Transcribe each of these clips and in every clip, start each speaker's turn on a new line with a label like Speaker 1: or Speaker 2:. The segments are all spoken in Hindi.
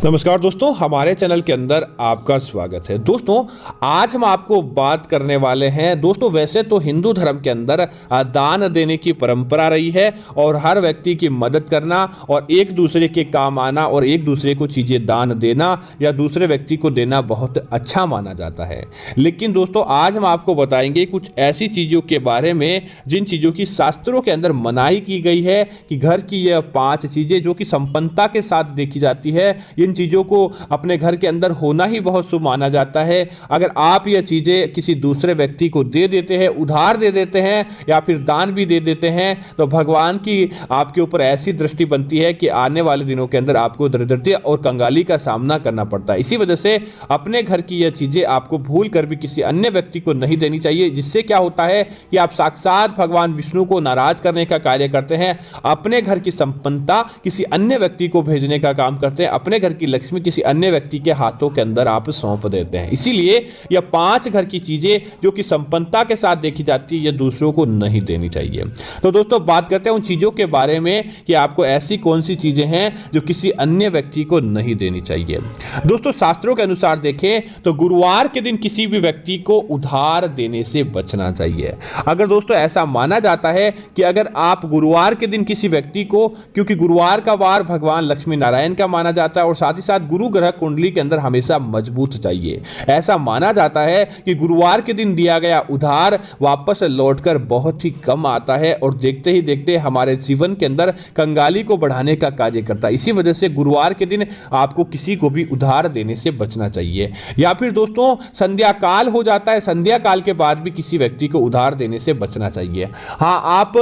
Speaker 1: नमस्कार दोस्तों, हमारे चैनल के अंदर आपका स्वागत है। दोस्तों, आज हम आपको बात करने वाले हैं। दोस्तों, वैसे तो हिंदू धर्म के अंदर दान देने की परंपरा रही है और हर व्यक्ति की मदद करना और एक दूसरे के काम आना और एक दूसरे को चीज़ें दान देना या दूसरे व्यक्ति को देना बहुत अच्छा माना जाता है। लेकिन दोस्तों, आज हम आपको बताएंगे कुछ ऐसी चीज़ों के बारे में जिन चीज़ों की शास्त्रों के अंदर मनाही की गई है कि घर की यह 5 चीज़ें जो कि संपन्नता के साथ देखी जाती है, इन चीज़ों को अपने घर के अंदर होना ही बहुत शुभ माना जाता है। अगर आप ये चीज़ें किसी दूसरे व्यक्ति को दे देते हैं, उधार दे देते हैं या फिर दान भी दे देते हैं, तो भगवान की आपके ऊपर ऐसी दृष्टि बनती है कि आने वाले दिनों के अंदर आपको दरिद्रता और कंगाली का सामना करना पड़ता है। इसी वजह से अपने घर की यह चीज़ें आपको भूल कर भी किसी अन्य व्यक्ति को नहीं देनी चाहिए, जिससे क्या होता है कि आप साक्षात भगवान विष्णु को नाराज करने का कार्य करते हैं। अपने घर की संपन्नता किसी अन्य व्यक्ति को भेजने का काम करते हैं, अपने घर की लक्ष्मी किसी अन्य व्यक्ति के हाथों के अंदर आप सौंप देते हैं। इसीलिए यह 5 घर की चीजें जो कि संपन्नता के साथ देखी जाती है, ये दूसरों को नहीं देनी चाहिए। तो दोस्तों, बात करते हैं उन चीजों के बारे में कि आपको ऐसी कौन सी चीजें हैं जो किसी अन्य व्यक्ति को नहीं देनी चाहिए। दोस्तों, शास्त्रों के अनुसार देखें तो गुरुवार के दिन किसी भी व्यक्ति को उधार देने से बचना चाहिए। अगर दोस्तों ऐसा माना जाता है कि अगर आप गुरुवार के दिन किसी व्यक्ति को, क्योंकि गुरुवार का वार भगवान लक्ष्मी नारायण का माना जाता है और साथ ही साथ गुरु ग्रह कुंडली के अंदर हमेशा मजबूत चाहिए। ऐसा माना जाता है कि गुरुवार के दिन दिया गया उधार वापस लौटकर बहुत ही कम आता है और देखते ही देखते हमारे जीवन के अंदर कंगाली को बढ़ाने का कार्य करता है। इसी वजह से गुरुवार के दिन आपको किसी को भी उधार देने से बचना चाहिए। या फिर दोस्तों, संध्या काल हो जाता है, संध्या काल के बाद भी किसी व्यक्ति को उधार देने से बचना चाहिए। हाँ, आप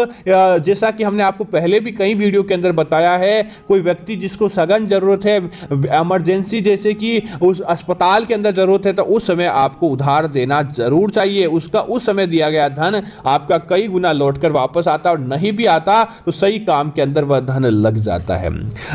Speaker 1: जैसा कि हमने आपको पहले भी कई वीडियो के अंदर बताया है, कोई व्यक्ति जिसको सघन जरूरत है, इमरजेंसी जैसे कि उस अस्पताल के अंदर जरूरत है, तो उस समय आपको उधार देना जरूर चाहिए। उसका उस समय दिया गया धन आपका कई गुना लौटकर वापस आता है और नहीं भी आता तो सही काम के अंदर वह धन लग जाता है।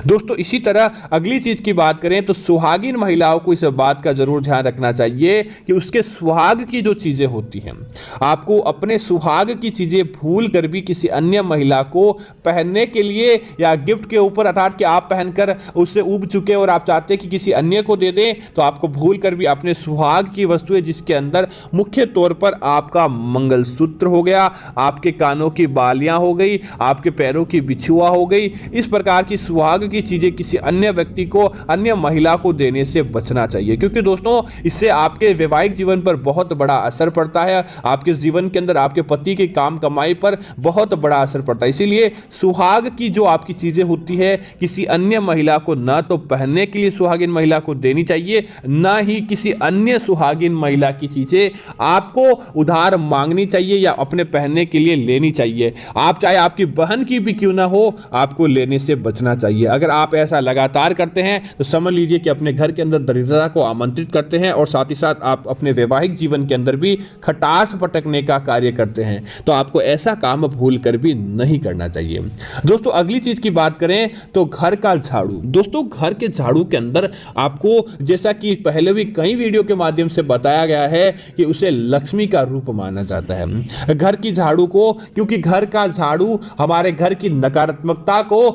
Speaker 1: दोस्तों, इसी तरह अगली चीज की बात करें तो सुहागिन महिलाओं को इस बात का जरूर ध्यान रखना चाहिए कि उसके सुहाग की जो चीजें होती हैं, आपको अपने सुहाग की चीजें भूल कर भी किसी अन्य महिला को पहनने के लिए या गिफ्ट के ऊपर, अर्थात कि आप पहनकर उससे उब चुके और आप चाहते कि किसी अन्य को दे दें, तो आपको भूल कर भी अपने सुहाग की वस्तुएं, जिसके अंदर मुख्य तौर पर आपका मंगलसूत्र हो गया, आपके कानों की बालियां हो गई, आपके पैरों की बिछुआ हो गई, इस प्रकार की सुहाग की चीजें किसी अन्य व्यक्ति को, अन्य महिला को देने से बचना चाहिए। क्योंकि दोस्तों, इससे आपके वैवाहिक जीवन पर बहुत बड़ा असर पड़ता है, आपके जीवन के अंदर आपके पति की काम कमाई पर बहुत बड़ा असर पड़ता है। इसीलिए सुहाग की जो आपकी चीजें होती है, किसी अन्य महिला को ना तो पहनने के लिए सुहागिन महिला को देनी चाहिए, ना ही किसी अन्य सुहागिन महिला की चीजें आपको उधार मांगनी चाहिए या अपने पहनने के लिए लेनी चाहिए। आप चाहे आपकी बहन की भी क्यों ना हो, आपको लेने से बचना चाहिए। अगर आप ऐसा लगातार करते हैं तो समझ लीजिए कि अपने घर के अंदर दरिद्रता को आमंत्रित करते हैं और साथ ही साथ आप अपने वैवाहिक जीवन के अंदर भी खटास पटकने का कार्य करते हैं। तो आपको ऐसा काम भूल कर भी नहीं करना चाहिए। दोस्तों, अगली चीज की बात करें तो घर का झाड़ू। दोस्तों, घर के झाड़ू के अंदर आपको, जैसा कि पहले भी कई वीडियो के माध्यम से बताया गया है, कि उसे लक्ष्मी का रूप माना जाता है। घर की झाड़ू को, क्योंकि घर का झाड़ू हमारे घर की नकारात्मकता को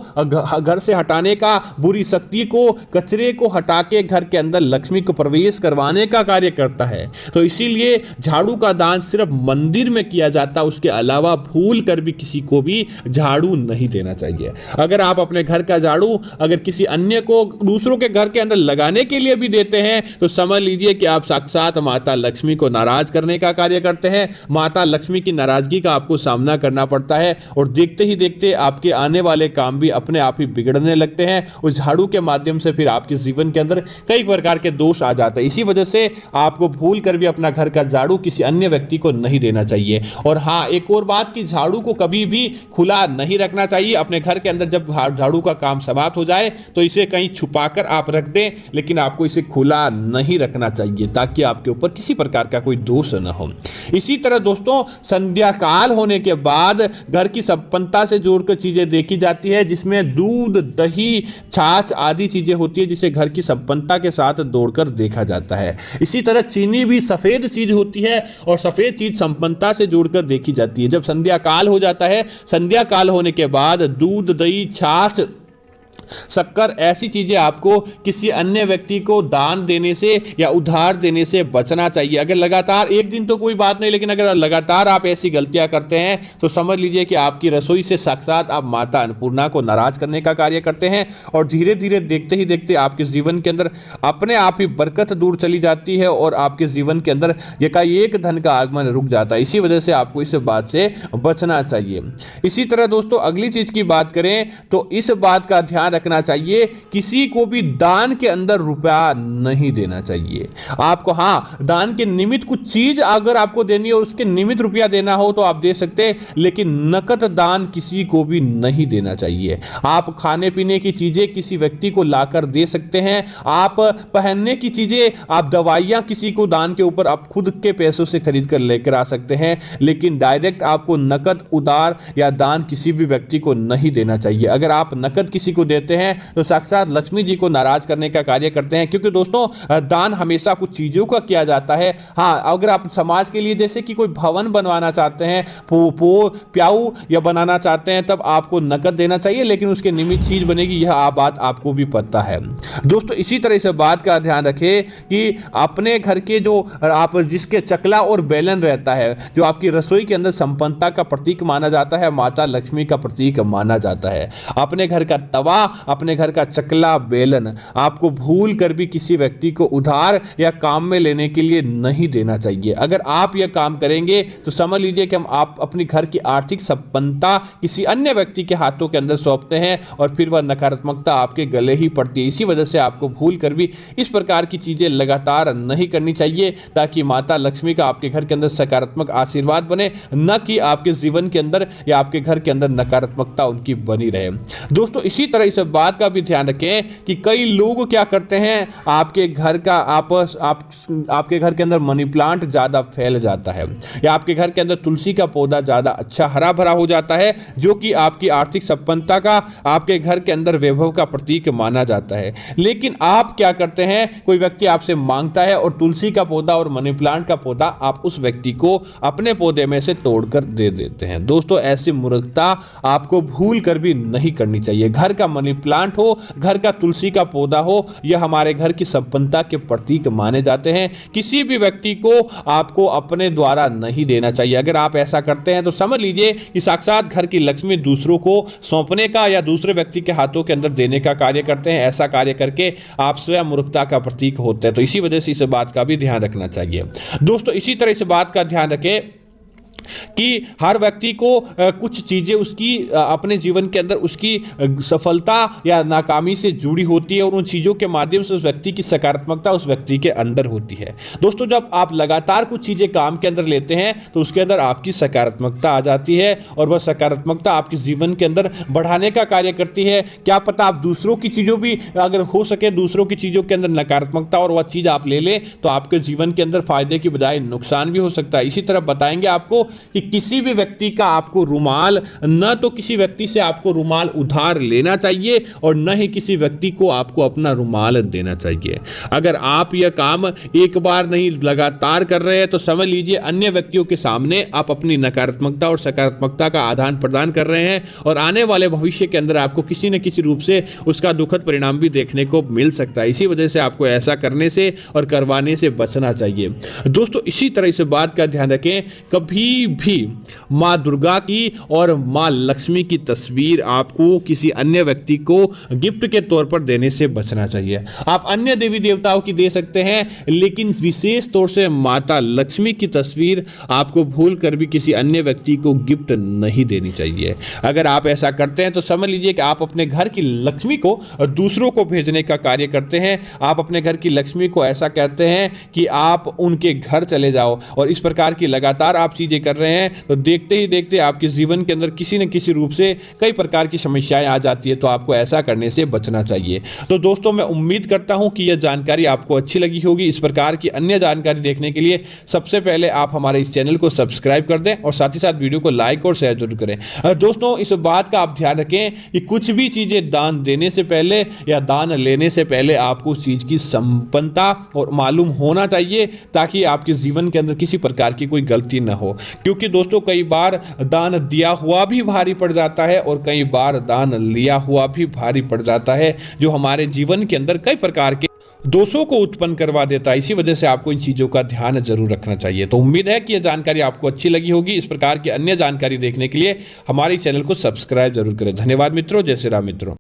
Speaker 1: घर से हटाने का, बुरी शक्ति को, कचरे को हटा के घर के अंदर लक्ष्मी को प्रवेश करवाने का कार्य करता है। तो इसीलिए झाड़ू का दान सिर्फ मंदिर में किया जाता है, उसके अलावा भूल कर भी किसी को भी झाड़ू नहीं देना चाहिए। अगर आप अपने घर का झाड़ू अगर किसी अन्य को, दूसरों के घर के अंदर लगाने के लिए भी देते हैं, तो समझ लीजिए कि आप साक्षात माता लक्ष्मी को नाराज करने का कार्य करते हैं। माता लक्ष्मी की नाराजगी का आपको सामना करना पड़ता है और देखते ही देखते आपके आने वाले काम भी अपने आप ही बिगड़ने लगते हैं। उस झाड़ू के माध्यम से फिर आपके जीवन के अंदर कई प्रकार के दोष आ जाते हैं। इसी वजह से आपको भूल कर भी अपना घर का झाड़ू किसी अन्य व्यक्ति को नहीं देना चाहिए। और हाँ, एक और बात कि झाड़ू को कभी भी खुला नहीं रखना चाहिए। अपने घर के अंदर जब झाड़ू का काम समाप्त हो जाए तो इसे कहीं छुपाकर आप रख दें, लेकिन आपको इसे खुला नहीं रखना चाहिए ताकि आपके ऊपर किसी प्रकार का कोई दोष न हो। इसी तरह दोस्तों, संध्या काल होने के बाद घर की संपन्नता से जोड़कर चीजें देखी जाती है, जिसमें दूध, दही, छाछ आदि चीजें होती है, जिसे घर की संपन्नता के साथ जोड़कर देखा जाता है। इसी तरह चीनी भी सफेद चीज होती है और सफेद चीज संपन्नता से जोड़कर देखी जाती है। जब संध्या काल हो जाता है, संध्या काल होने के बाद दूध, दही, छाछ शक्कर, ऐसी चीजें आपको किसी अन्य व्यक्ति को दान देने से या उधार देने से बचना चाहिए। अगर लगातार, एक दिन तो कोई बात नहीं, लेकिन अगर लगातार आप ऐसी गलतियां करते हैं तो समझ लीजिए कि आपकी रसोई से साक्षात आप माता अन्नपूर्णा को नाराज करने का कार्य करते हैं और धीरे धीरे देखते ही देखते आपके जीवन के अंदर अपने आप ही बरकत दूर चली जाती है और आपके जीवन के अंदर एकाएक धन का आगमन रुक जाता है। इसी वजह से आपको इस बात से बचना चाहिए। इसी तरह दोस्तों अगली चीज की बात करें तो इस बात का ध्यान रखना चाहिए, किसी को भी दान के अंदर रुपया नहीं देना चाहिए आपको। हाँ, दान के निमित्त कुछ चीज अगर आपको देनी है और उसके निमित्त रुपया देना हो तो आप दे सकते हैं, लेकिन नकद दान किसी को भी नहीं देना चाहिए। आप खाने पीने की चीजें किसी व्यक्ति को लाकर दे सकते हैं, आप पहनने की चीजें, आप दवाइयां किसी को दान के ऊपर आप खुद के पैसों से खरीद कर लेकर आ सकते हैं, लेकिन डायरेक्ट आपको नकद उधार या दान किसी भी व्यक्ति को नहीं देना चाहिए। अगर आप नकद किसी को देते हैं तो साक्षात लक्ष्मी जी को नाराज करने का कार्य करते हैं, क्योंकि दोस्तों दान हमेशा कुछ चीजों का किया जाता है। हाँ, अगर आप समाज के लिए जैसे कि कोई भवन बनवाना चाहते हैं, प्याऊ या बनाना चाहते हैं, तब आपको नकद देना चाहिए, लेकिन उसके निमित्त चीज बनेगी, यह बात आपको भी पता है। दोस्तों इसी तरह से बात का ध्यान रखें कि अपने घर के जो आप जिसके चकला और बेलन रहता है, जो आपकी रसोई के अंदर संपन्नता का प्रतीक माना जाता है, माता लक्ष्मी का प्रतीक माना जाता है, अपने घर का तवा, अपने घर का चकला बेलन आपको भूल कर भी किसी व्यक्ति को उधार या काम में लेने के लिए नहीं देना चाहिए। अगर आप यह काम करेंगे तो समझ लीजिए कि आप अपनी घर की आर्थिक संपन्नता किसी अन्य व्यक्ति के हाथों के अंदर सौंपते हैं और फिर वह नकारात्मकता आपके गले ही पड़ती है। इसी वजह से आपको भूल कर भी इस प्रकार की चीजें लगातार नहीं करनी चाहिए, ताकि माता लक्ष्मी का आपके घर के अंदर सकारात्मक आशीर्वाद बने, न कि आपके जीवन के अंदर या आपके घर के अंदर नकारात्मकता उनकी बनी रहे। दोस्तों इसी तरह इस बात का भी ध्यान रखें कि कई लोग क्या करते हैं, आपके घर का आपके घर के अंदर मनी प्लांट ज्यादा फैल जाता है या आपके घर के अंदर तुलसी का पौधा ज्यादा अच्छा हरा भरा हो जाता है, जो कि आपकी आर्थिक संपन्नता का, आपके घर के अंदर वैभव का प्रतीक माना जाता है। लेकिन आप क्या करते हैं, कोई व्यक्ति आपसे मांगता है और तुलसी का पौधा और मनी प्लांट का पौधा आप उस व्यक्ति को अपने पौधे में से तोड़कर दे देते हैं। दोस्तों ऐसी मूर्खता आपको भूल कर भी नहीं करनी चाहिए। घर का मनी प्लांट हो, घर का तुलसी का पौधा हो, यह हमारे घर की संपन्नता के प्रतीक माने जाते हैं। किसी भी व्यक्ति को आपको अपने द्वारा नहीं देना चाहिए। अगर आप ऐसा करते हैं तो समझ लीजिए कि साक्षात घर की लक्ष्मी दूसरों को सौंपने का या दूसरे व्यक्ति के हाथों के अंदर देने का कार्य करते हैं। ऐसा कार्य करके आप स्वयं मूर्खता का प्रतीक होते हैं। तो इसी वजह से इस बात का भी ध्यान रखना चाहिए। दोस्तों इसी तरह इस बात का ध्यान रखें कि हर व्यक्ति को कुछ चीजें उसकी अपने जीवन के अंदर उसकी सफलता या नाकामी से जुड़ी होती है और उन चीजों के माध्यम से उस व्यक्ति की सकारात्मकता उस व्यक्ति के अंदर होती है। दोस्तों जब आप लगातार कुछ चीजें काम के अंदर लेते हैं तो उसके अंदर आपकी सकारात्मकता आ जाती है और वह सकारात्मकता आपके जीवन के अंदर बढ़ाने का कार्य करती है। क्या पता आप दूसरों की चीजों भी, अगर हो सके दूसरों की चीजों के अंदर नकारात्मकता और वह चीज आप ले लें तो आपके जीवन के अंदर फायदे की बजाय नुकसान भी हो सकता है। इसी तरह बताएंगे आपको कि किसी भी व्यक्ति का आपको रुमाल, न तो किसी व्यक्ति से आपको रुमाल उधार लेना चाहिए और न ही किसी व्यक्ति को आपको अपना रुमाल देना चाहिए। अगर आप यह काम एक बार नहीं लगातार कर रहे हैं तो समझ लीजिए अन्य व्यक्तियों के सामने आप अपनी नकारात्मकता और सकारात्मकता का आदान प्रदान कर रहे हैं और आने वाले भविष्य के अंदर आपको किसी न किसी रूप से उसका दुखद परिणाम भी देखने को मिल सकता है। इसी वजह से आपको ऐसा करने से और करवाने से बचना चाहिए। दोस्तों इसी तरह से बात का ध्यान रखें, कभी भी मां दुर्गा की और मां लक्ष्मी की तस्वीर आपको किसी अन्य व्यक्ति को गिफ्ट के तौर पर देने से बचना चाहिए। आप अन्य देवी देवताओं की दे सकते हैं, लेकिन विशेष तौर से माता लक्ष्मी की तस्वीर आपको भूल कर भी किसी अन्य व्यक्ति को गिफ्ट नहीं देनी चाहिए। अगर आप ऐसा करते हैं तो समझ लीजिए कि आप अपने घर की लक्ष्मी को दूसरों को भेजने का कार्य करते हैं। आप अपने घर की लक्ष्मी को ऐसा कहते हैं कि आप उनके घर चले जाओ, और इस प्रकार की लगातार आप चीजें कर रहे हैं तो देखते ही देखते आपके जीवन के अंदर किसी न किसी रूप से कई प्रकार की समस्याएं आ जाती है। तो आपको ऐसा करने से बचना चाहिए। तो दोस्तों मैं उम्मीद करता हूं कि यह जानकारी आपको अच्छी लगी होगी। इस प्रकार की अन्य जानकारी देखने के लिए सबसे पहले आप हमारे इस चैनल को सब्सक्राइब कर दें और साथ ही साथ वीडियो को लाइक और शेयर जरूर करें। दोस्तों इस बात का आप ध्यान रखें कि कुछ भी चीजें दान देने से पहले या दान लेने से पहले आपको उस चीज की संपन्नता और मालूम होना चाहिए, ताकि आपके जीवन के अंदर किसी प्रकार की कोई गलती न हो। क्योंकि दोस्तों कई बार दान दिया हुआ भी भारी पड़ जाता है और कई बार दान लिया हुआ भी भारी पड़ जाता है, जो हमारे जीवन के अंदर कई प्रकार के दोषों को उत्पन्न करवा देता है। इसी वजह से आपको इन चीज़ों का ध्यान जरूर रखना चाहिए। तो उम्मीद है कि यह जानकारी आपको अच्छी लगी होगी। इस प्रकार की अन्य जानकारी देखने के लिए हमारे चैनल को सब्सक्राइब जरूर करें। धन्यवाद मित्रों। जय श्री राम मित्रों।